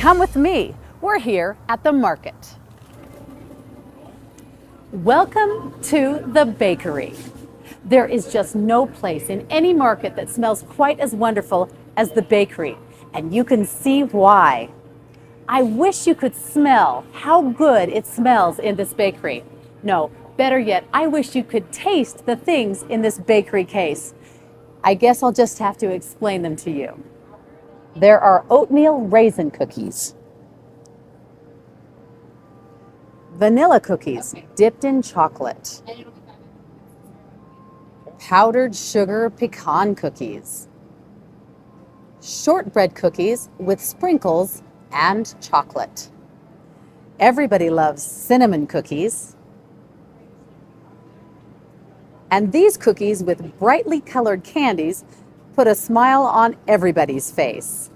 Come with me. We're here at the market. Welcome to the bakery. There is just no place in any market that smells quite as wonderful as the bakery, and you can see why. I wish you could smell how good it smells in this bakery. No, better yet, I wish you could taste the things in this bakery case. I guess I'll just have to explain them to you. There are oatmeal raisin cookies, vanilla cookies dipped in chocolate, powdered sugar pecan cookies, shortbread cookies with sprinkles and chocolate. Everybody loves cinnamon cookies. And these cookies with brightly colored candies put a smile on everybody's face.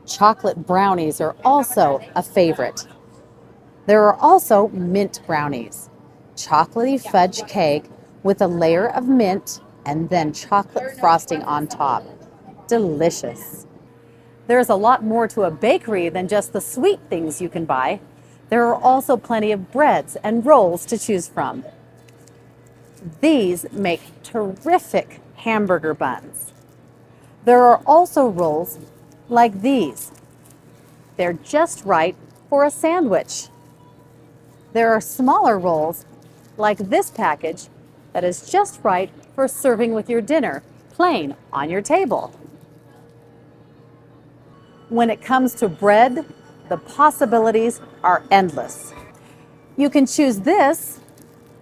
Chocolate brownies are also a favorite. There are also mint brownies, chocolatey fudge cake with a layer of mint and then chocolate frosting on top. Delicious. There's a lot more to a bakery than just the sweet things you can buy. There are also plenty of breads and rolls to choose from. These make terrific hamburger buns. There are also rolls like these. They're just right for a sandwich. There are smaller rolls like this package that is just right for serving with your dinner, plain on your table. When it comes to bread, the possibilities are endless. You can choose this,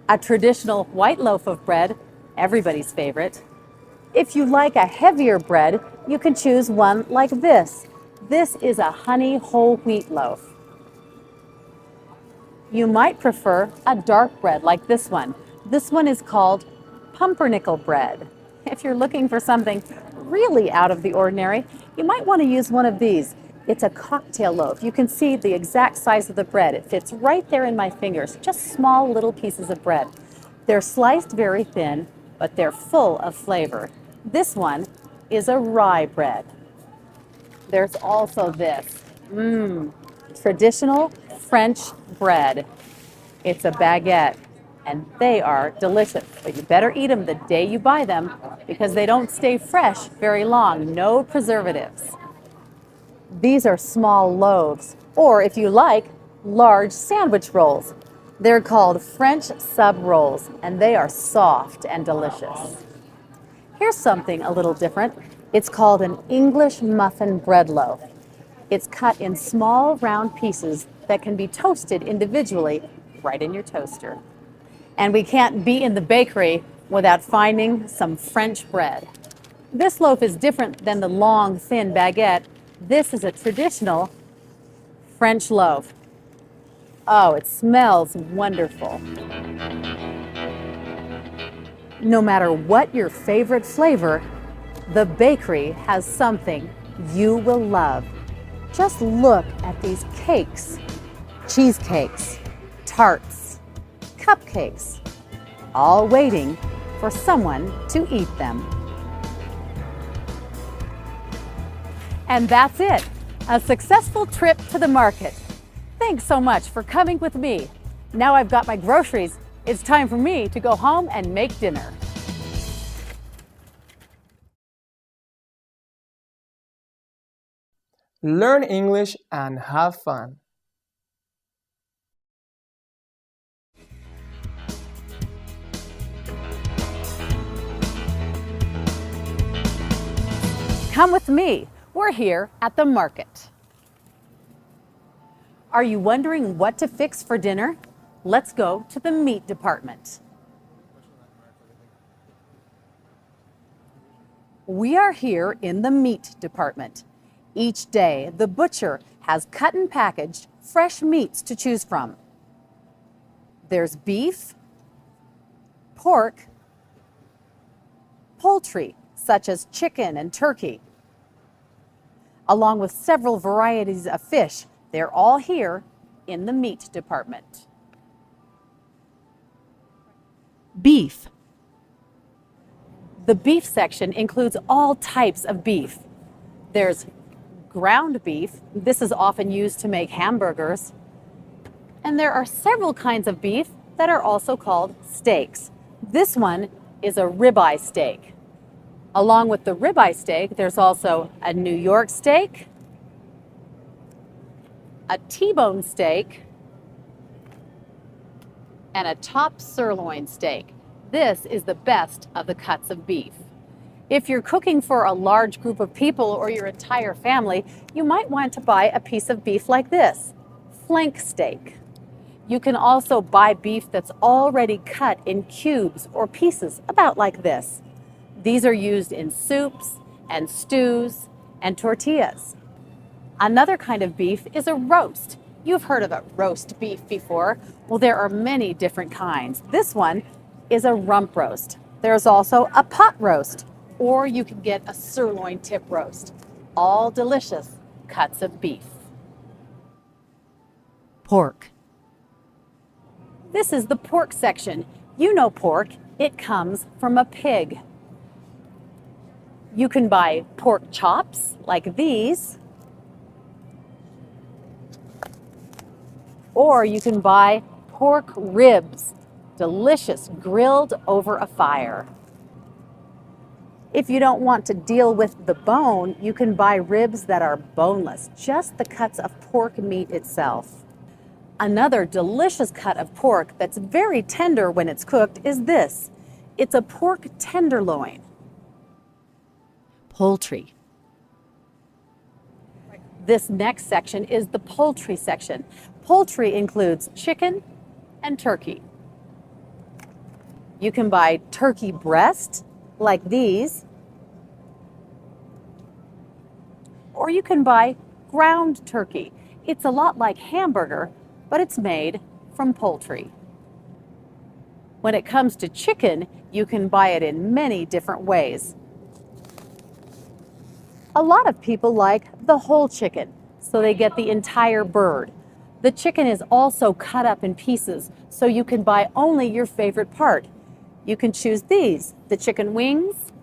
a traditional white loaf of bread, everybody's favorite. If you like a heavier bread, you can choose one like this. This is a honey whole wheat loaf. You might prefer a dark bread like this one. This one is called pumpernickel bread. If you're looking for something really out of the ordinary, you might want to use one of these. It's a cocktail loaf. You can see the exact size of the bread. It fits right there in my fingers, just small little pieces of bread. They're sliced very thin, but they're full of flavor. This one is a rye bread. There's also this, traditional French bread. It's a baguette, and they are delicious, but you better eat them the day you buy them because they don't stay fresh very long. No preservatives. These are small loaves, or if you like, large sandwich rolls. They're called French sub rolls, and they are soft and delicious. Here's something a little different. It's called an English muffin bread loaf. It's cut in small round pieces that can be toasted individually right in your toaster. And we can't be in the bakery without finding some French bread. This loaf is different than the long, thin baguette. This is a traditional French loaf. Oh, it smells wonderful. No matter what your favorite flavor, the bakery has something you will love. Just look at these cakes, cheesecakes, tarts, cupcakes, all waiting for someone to eat them. And that's it, a successful trip to the market. Thanks so much for coming with me. Now I've got my groceries, it's time for me to go home and make dinner. Learn English and have fun. Come with me. We're here at the market. Are you wondering what to fix for dinner? Let's go to the meat department. We are here in the meat department. Each day, the butcher has cut and packaged fresh meats to choose from. There's beef, pork, poultry, such as chicken and turkey, along with several varieties of fish. They're all here in the meat department. Beef. The beef section includes all types of beef. There's ground beef. This is often used to make hamburgers. And there are several kinds of beef that are also called steaks. This one is a ribeye steak. Along with the ribeye steak, there's also a New York steak, a T-bone steak, and a top sirloin steak. This is the best of the cuts of beef. If you're cooking for a large group of people or your entire family, you might want to buy a piece of beef like this, flank steak. You can also buy beef that's already cut in cubes or pieces, about like this. These are used in soups and stews and tortillas. Another kind of beef is a roast. You've heard of a roast beef before. Well, there are many different kinds. This one is a rump roast. There's also a pot roast, or you can get a sirloin tip roast. All delicious cuts of beef. Pork. This is the pork section. You know pork, it comes from a pig. You can buy pork chops like these, or you can buy pork ribs, delicious, grilled over a fire. If you don't want to deal with the bone, you can buy ribs that are boneless, just the cuts of pork meat itself. Another delicious cut of pork that's very tender when it's cooked is this. It's a pork tenderloin. Poultry. This next section is the poultry section. Poultry includes chicken and turkey. You can buy turkey breast like these, or you can buy ground turkey. It's a lot like hamburger, but it's made from poultry. When it comes to chicken, you can buy it in many different ways. A lot of people like the whole chicken, so they get the entire bird. The chicken is also cut up in pieces, so you can buy only your favorite part. You can choose these, the chicken wings,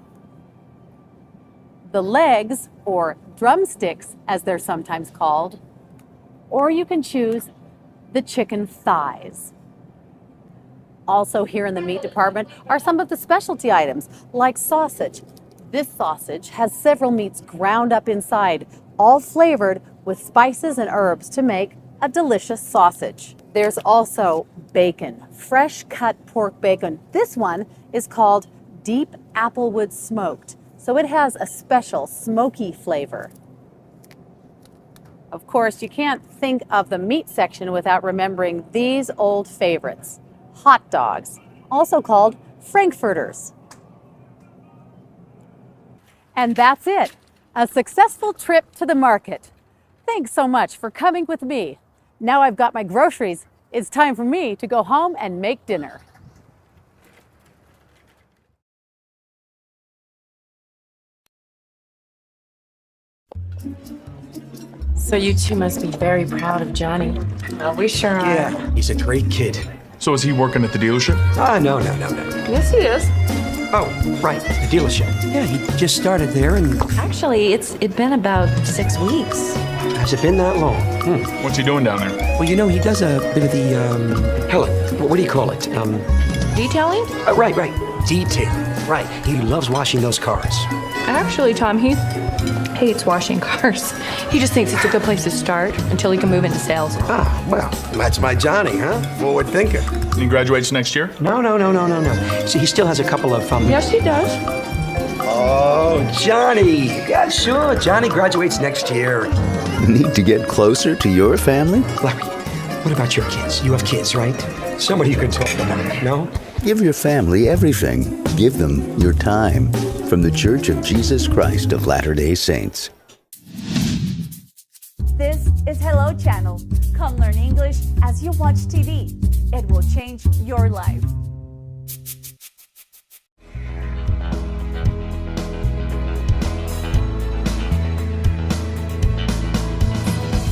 the legs, or drumsticks as they're sometimes called, or you can choose the chicken thighs. Also here in the meat department are some of the specialty items like sausage. This sausage has several meats ground up inside, all flavored with spices and herbs to make a delicious sausage. There's also bacon, fresh cut pork bacon. This one is called deep applewood smoked, so it has a special smoky flavor. Of course, you can't think of the meat section without remembering these old favorites, hot dogs, also called frankfurters. And that's it, a successful trip to the market. Thanks so much for coming with me. Now I've got my groceries, it's time for me to go home and make dinner. So you two must be very proud of Johnny. Well, we sure are. Yeah, he's a great kid. So is he working at the dealership? No. Yes, he is. Oh, right, the dealership. Yeah, he just started there, and Actually, it's been about 6 weeks. has it been that long? What's he doing down there? Well, you know, he does a bit of the, Helen, what do you call it? Detailing? Right, detailing. Right, he loves washing those cars. Actually, Tom, he hates washing cars. He just thinks it's a good place to start until he can move into sales. Ah, well, that's my Johnny, huh? Forward thinker. He graduates next year? No. See, he still has a couple of, Yes, he does. Oh, Johnny. Yeah, sure, Johnny graduates next year. Need to get closer to your family? Larry, what about your kids? You have kids, right? Somebody you can talk about, no? Give your family everything. Give them your time. From the Church of Jesus Christ of Latter-day Saints. This is Hello Channel. Come learn English as you watch TV. It will change your life.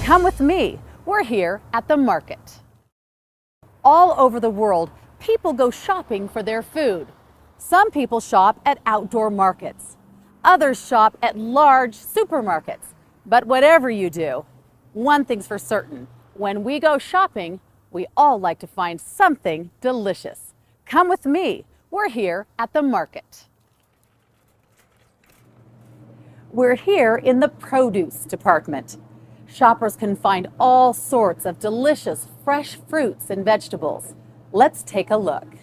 Come with me. We're here at the market. All over the world, people go shopping for their food. Some people shop at outdoor markets. Others shop at large supermarkets. But whatever you do, one thing's for certain. When we go shopping, we all like to find something delicious. Come with me. We're here at the market. We're here in the produce department. Shoppers can find all sorts of delicious fresh fruits and vegetables. Let's take a look.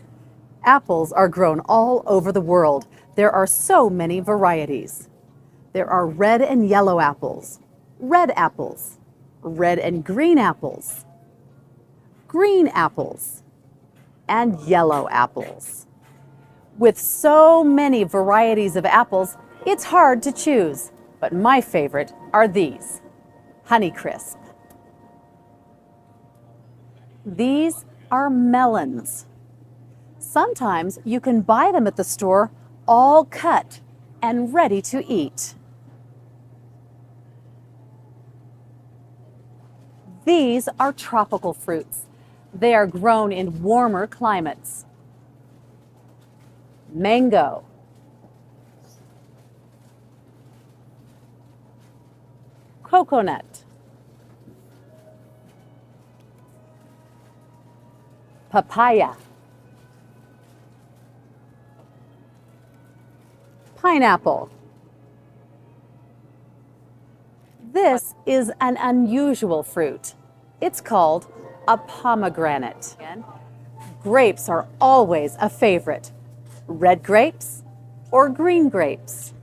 Apples are grown all over the world. There are so many varieties. There are red and yellow apples, red apples, red and green apples, and yellow apples. With so many varieties of apples, it's hard to choose, but my favorite are these, Honeycrisp. These are melons. Sometimes you can buy them at the store all cut and ready to eat. These are tropical fruits. They are grown in warmer climates. Mango, coconut, papaya, pineapple. This is an unusual fruit. It's called a pomegranate. Grapes are always a favorite. Red grapes or green grapes.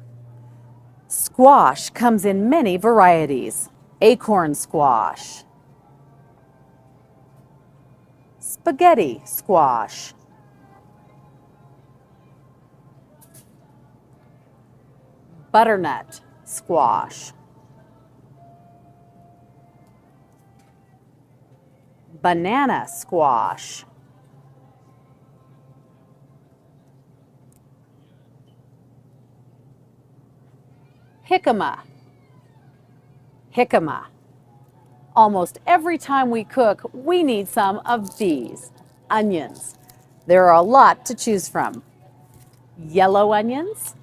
Squash comes in many varieties. Acorn squash, spaghetti squash, butternut squash, banana squash, jicama. Almost every time we cook, we need some of these, onions. There are a lot to choose from. Yellow onions,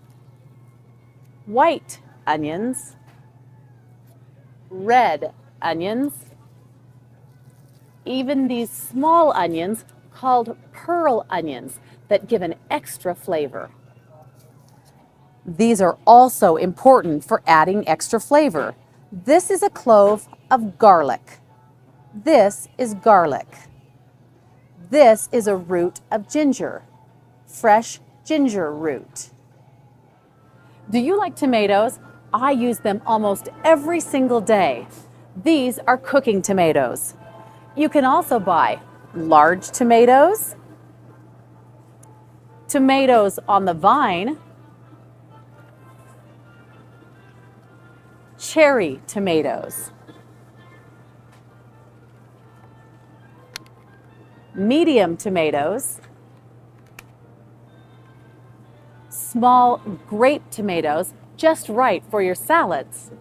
white onions, red onions, even these small onions called pearl onions that give an extra flavor. These are also important for adding extra flavor. This is a clove of garlic. This is garlic. This is a root of ginger, fresh ginger root. Do you like tomatoes? I use them almost every single day. These are cooking tomatoes. You can also buy large tomatoes, tomatoes on the vine, cherry tomatoes, medium tomatoes, small grape tomatoes, just right for your salads.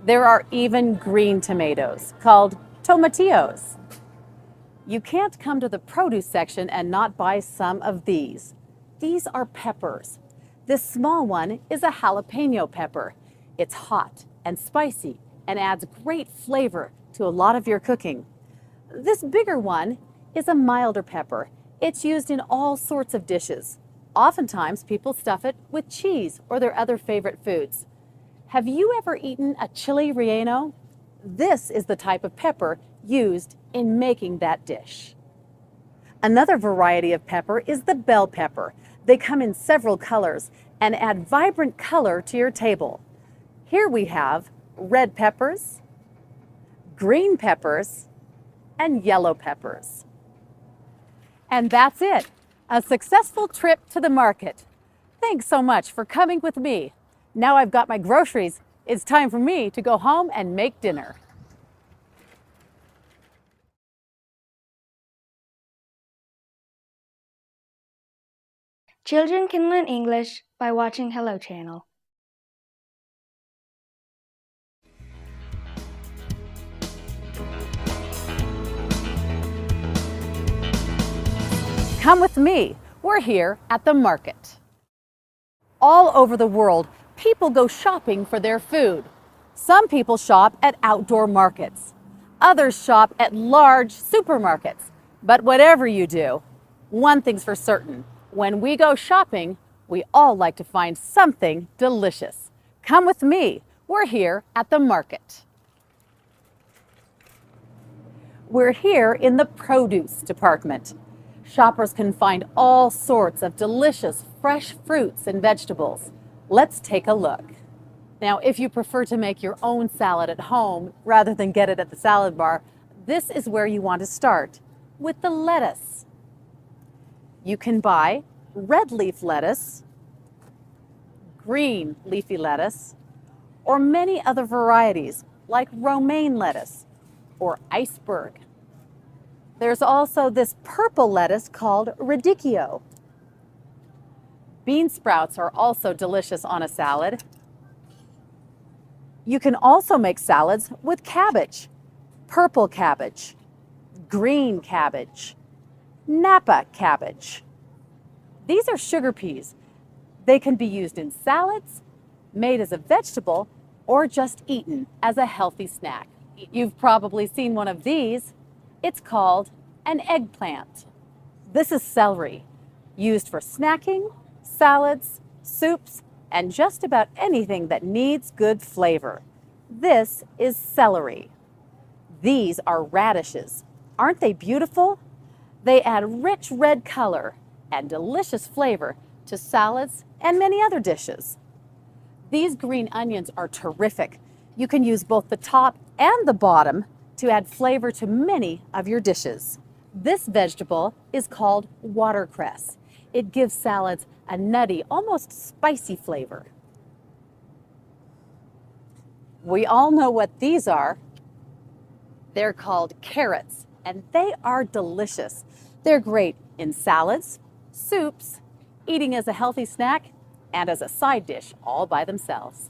There are even green tomatoes called tomatillos. You can't come to the produce section and not buy some of these. These are peppers. This small one is a jalapeno pepper. It's hot and spicy and adds great flavor to a lot of your cooking. This bigger one is a milder pepper. It's used in all sorts of dishes. Oftentimes, people stuff it with cheese or their other favorite foods. Have you ever eaten a chili relleno? This is the type of pepper used in making that dish. Another variety of pepper is the bell pepper. They come in several colors and add vibrant color to your table. Here we have red peppers, green peppers, and yellow peppers. And that's it, a successful trip to the market. Thanks so much for coming with me. Now I've got my groceries, it's time for me to go home and make dinner. Children can learn English by watching Hello Channel. Come with me. We're here at the market. All over the world, People go shopping for their food. Some people shop at outdoor markets. Others shop at large supermarkets. But whatever you do, one thing's for certain. When we go shopping, we all like to find something delicious. Come with me. We're here at the market. We're here in the produce department. Shoppers can find all sorts of delicious fresh fruits and vegetables. Let's take a look. Now, if you prefer to make your own salad at home rather than get it at the salad bar, this is where you want to start, with the lettuce. You can buy red leaf lettuce, green leafy lettuce, or many other varieties like romaine lettuce or iceberg. There's also this purple lettuce called radicchio. Bean sprouts are also delicious on a salad. You can also make salads with cabbage, purple cabbage, green cabbage, Napa cabbage. These are sugar peas. They can be used in salads, made as a vegetable, or just eaten as a healthy snack. You've probably seen one of these. It's called an eggplant. This is celery, used for snacking, salads, soups, and just about anything that needs good flavor. This is celery. These are radishes. Aren't they beautiful? They add rich red color and delicious flavor to salads and many other dishes. These green onions are terrific. You can use both the top and the bottom to add flavor to many of your dishes. This vegetable is called watercress. It gives salads a nutty, almost spicy flavor. We all know what these are. They're called carrots, and they are delicious. They're great in salads, soups, eating as a healthy snack, and as a side dish all by themselves.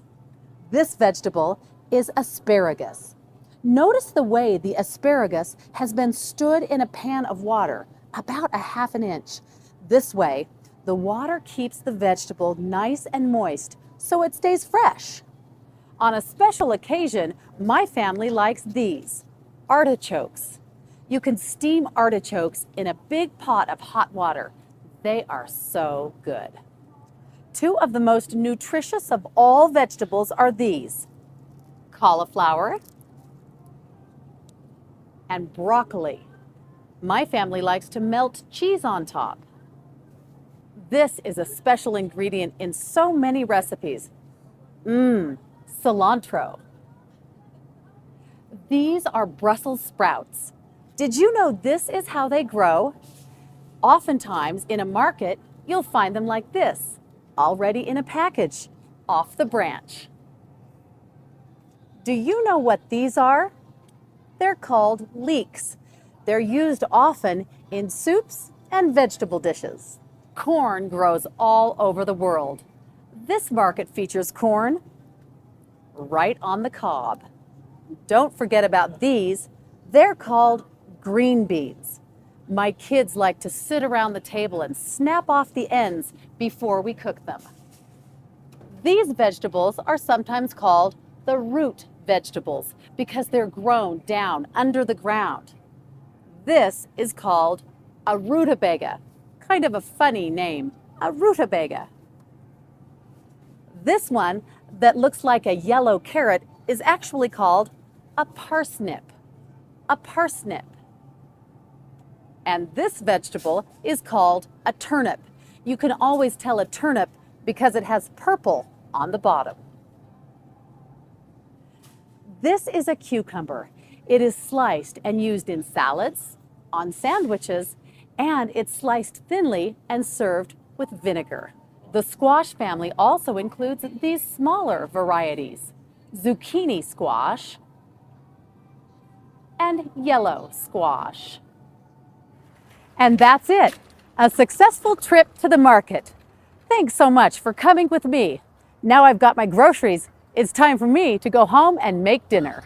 This vegetable is asparagus. Notice the way the asparagus has been stood in a pan of water, about 1/2 inch. This way, the water keeps the vegetable nice and moist, so it stays fresh. On a special occasion, my family likes these, artichokes. You can steam artichokes in a big pot of hot water. They are so good. Two of the most nutritious of all vegetables are these, cauliflower and broccoli. My family likes to melt cheese on top. This is a special ingredient in so many recipes. Cilantro. These are Brussels sprouts. Did you know this is how they grow? Oftentimes in a market, you'll find them like this, already in a package, off the branch. Do you know what these are? They're called leeks. They're used often in soups and vegetable dishes. Corn grows all over the world. This market features corn right on the cob. Don't forget about these. They're called green beans. My kids like to sit around the table and snap off the ends before we cook them. These vegetables are sometimes called the root vegetables because they're grown down under the ground. This is called a rutabaga, kind of a funny name, a rutabaga. This one that looks like a yellow carrot is actually called a parsnip, a parsnip. And this vegetable is called a turnip. You can always tell a turnip because it has purple on the bottom. This is a cucumber. It is sliced and used in salads, on sandwiches, and it's sliced thinly and served with vinegar. The squash family also includes these smaller varieties, zucchini squash and yellow squash. And that's it, a successful trip to the market. Thanks so much for coming with me. Now I've got my groceries. It's time for me to go home and make dinner.